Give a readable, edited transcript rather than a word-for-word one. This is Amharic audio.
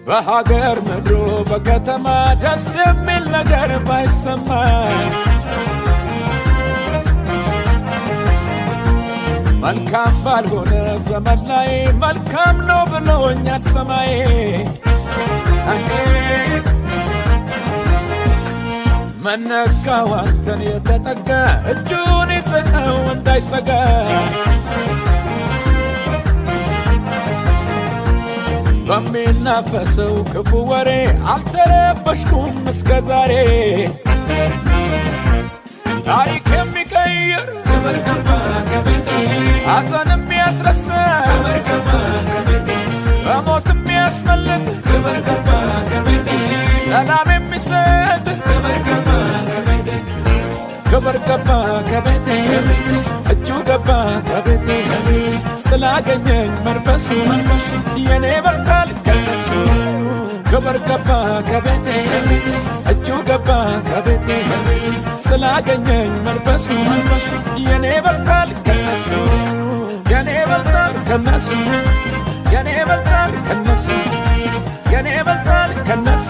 በሀገር ምድሩ በከተማ ደስ የሚል ነገር ባይሰማ መልካም ባልሆነ ዘመን ላይ መልካም ነው ብሎኛል ሰማይ መነካው አንተን የተጠጋ እጁን ይዘኸው እንዳይሰጋ በሚናፈሰው ክፉ ወሬ አልተረበሽኩም እስከ ዛሬ ታሪክ የሚቀይር ክብር ገባ ከቤቴ ሐዘን የሚያስረሳ ክብር ገባ ከቤቴ በሞት የሚያስመልጥ ክብር ገባ ከቤቴ ሰላም የሚሰጥ ክብር ገባ ከቤቴ ክብር ገባ ከቤቴ እጁ ገባ ከቤቴ ስላገኘኝ መንፈሱ የኔ በርካል ከነሱ ክብር ገባ ከቤቴ እጁ ገባ ከቤቴ ስላገኘኝ መንፈሱ የኔ በርካል ከነሱ የኔ በርካል ከነሱ የኔ በርካል ከነሱ የኔ በርካል ከነሱ